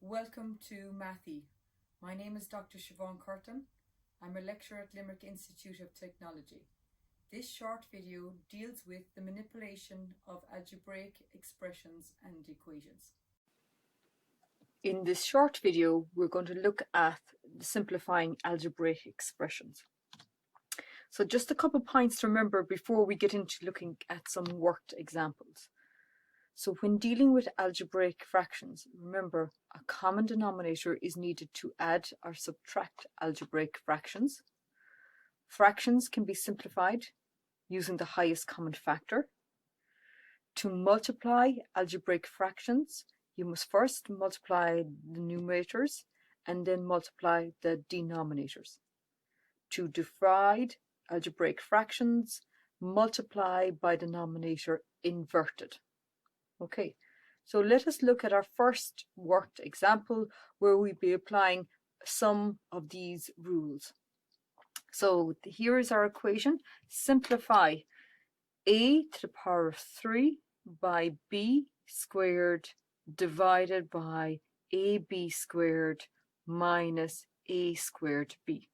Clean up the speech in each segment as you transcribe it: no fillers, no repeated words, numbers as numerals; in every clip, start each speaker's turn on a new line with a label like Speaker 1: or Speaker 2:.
Speaker 1: Welcome to Mathy. My name is Dr. Siobhan Curtin. I'm a lecturer at Limerick Institute of Technology. This short video deals with the manipulation of algebraic expressions and equations. In this short video, we're going to look at simplifying algebraic expressions. So just a couple points to remember before we get into looking at some worked examples. So when dealing with algebraic fractions, remember a common denominator is needed to add or subtract algebraic fractions. Fractions can be simplified using the highest common factor. To multiply algebraic fractions, you must first multiply the numerators and then multiply the denominators. To divide algebraic fractions, multiply by the denominator inverted. Okay, so let us look at our first worked example where we'll be applying some of these rules. So here is our equation. Simplify a to the power of 3 by b squared divided by ab squared minus a squared b.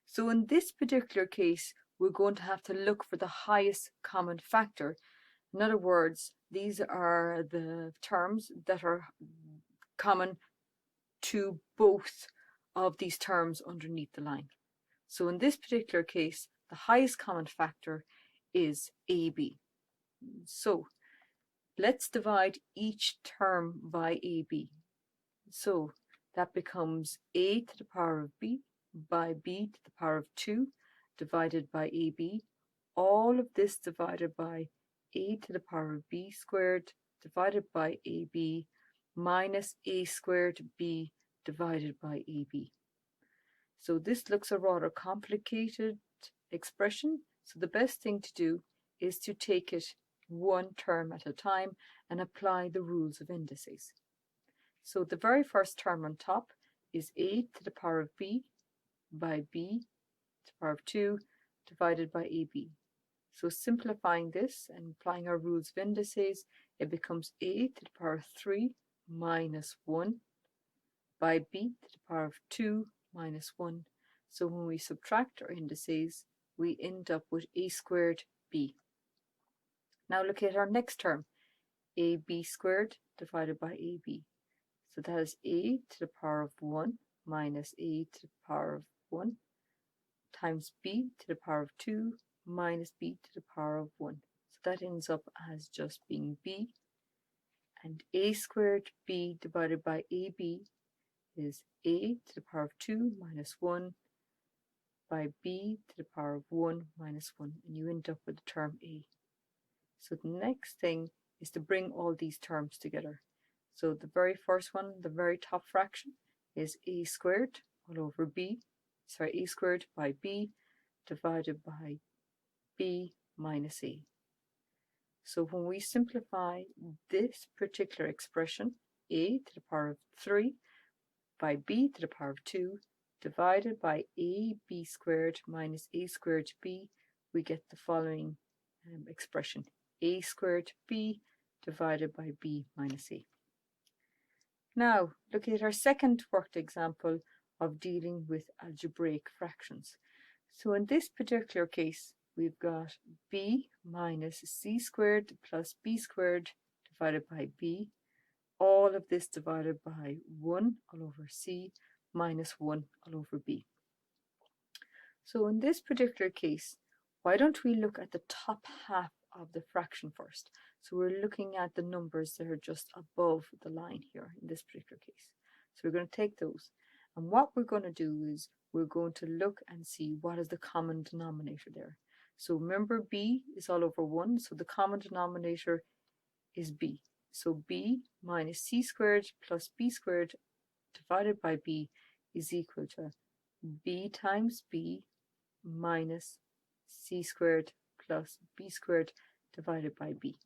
Speaker 1: So in this particular case, we're going to have to look for the highest common factor. In other words, these are the terms that are common to both of these terms underneath the line. So in this particular case, the highest common factor is AB. So let's divide each term by AB. So that becomes a to the power of b by b to the power of 2 divided by AB. All of this divided by a to the power of b squared divided by ab minus a squared b divided by ab. So this looks a rather complicated expression, so the best thing to do is to take it one term at a time and apply the rules of indices. So the very first term on top is a to the power of b by b to the power of 2 divided by ab. So simplifying this and applying our rules of indices, it becomes a to the power of 3 minus 1 by b to the power of 2 minus 1. So when we subtract our indices, we end up with a squared b. Now look at our next term, ab squared divided by ab. So that is a to the power of 1 minus a to the power of 1 times b to the power of 2 minus b to the power of 1. So that ends up as just being b, and a squared b divided by ab is a to the power of 2 minus 1 by b to the power of 1 minus 1, and you end up with the term a. So the next thing is to bring all these terms together. So the very first one, the very top fraction, is a squared all over b, a squared by b divided by b minus a. So when we simplify this particular expression, a to the power of 3 by b to the power of 2 divided by ab squared minus a squared b, we get the following expression, a squared b divided by b minus a. Now look at our second worked example of dealing with algebraic fractions. So in this particular case, we've got b minus c squared plus b squared divided by b. All of this divided by 1 all over c minus 1 all over b. So in this particular case, why don't we look at the top half of the fraction first? So we're looking at the numbers that are just above the line here in this particular case. So we're going to take those. And what we're going to do is we're going to look and see what is the common denominator there. So remember, b is all over 1, so the common denominator is b. So b minus c squared plus b squared divided by b is equal to b times b minus c squared plus b squared divided by b.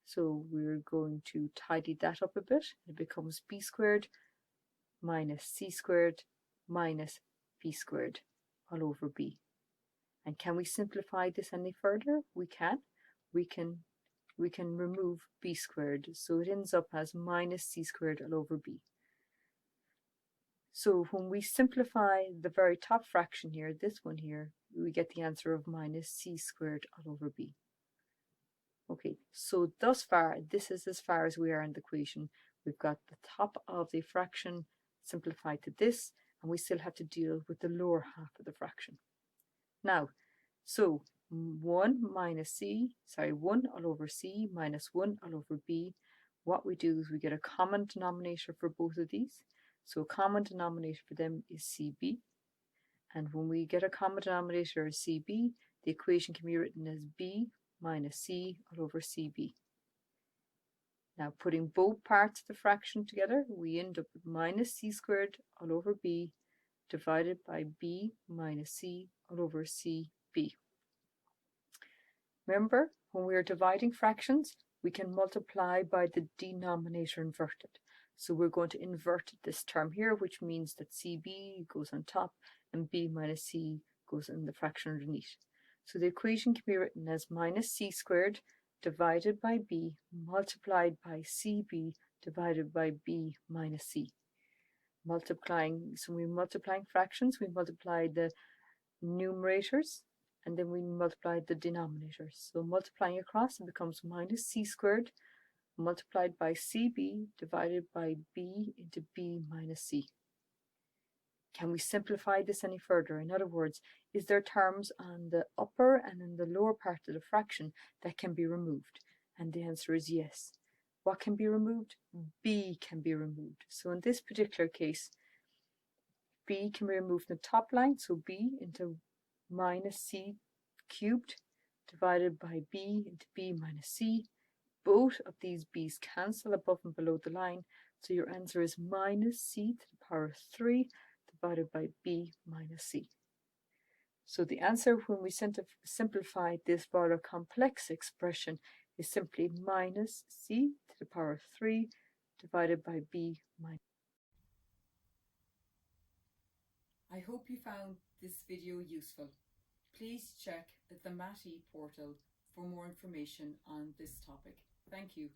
Speaker 1: So we're going to tidy that up a bit. It becomes b squared minus c squared minus b squared all over b. And can we simplify this any further? We can. We can remove b squared. So it ends up as minus c squared all over b. So when we simplify the very top fraction here, this one here, we get the answer of minus c squared all over b. Okay, so thus far, this is as far as we are in the equation. We've got the top of the fraction simplified to this, and we still have to deal with the lower half of the fraction. Now, so 1 all over c minus 1 all over b. What we do is we get a common denominator for both of these. So a common denominator for them is cb. And when we get a common denominator of cb, the equation can be written as b minus c all over cb. Now putting both parts of the fraction together, we end up with minus c squared all over b divided by b minus c all over cb. Remember, when we are dividing fractions, we can multiply by the denominator inverted. So we're going to invert this term here, which means that cb goes on top and b minus c goes in the fraction underneath. So the equation can be written as minus c squared divided by b multiplied by cb divided by b minus c. So we're multiplying fractions, we multiply the numerators, and then we multiply the denominators. So multiplying across, it becomes minus c squared multiplied by cb divided by b into b minus c. Can we simplify this any further? In other words, is there terms on the upper and in the lower part of the fraction that can be removed? And the answer is yes. What can be removed? B can be removed. So in this particular case, b can be removed in the top line, so b into minus c cubed divided by b into b minus c. Both of these b's cancel above and below the line, so your answer is minus c to the power of 3 divided by b minus c. So the answer when we simplify this rather complex expression is simply minus c to the power of 3 divided by b minus. I hope you found this video useful. Please check the Matti portal for more information on this topic. Thank you.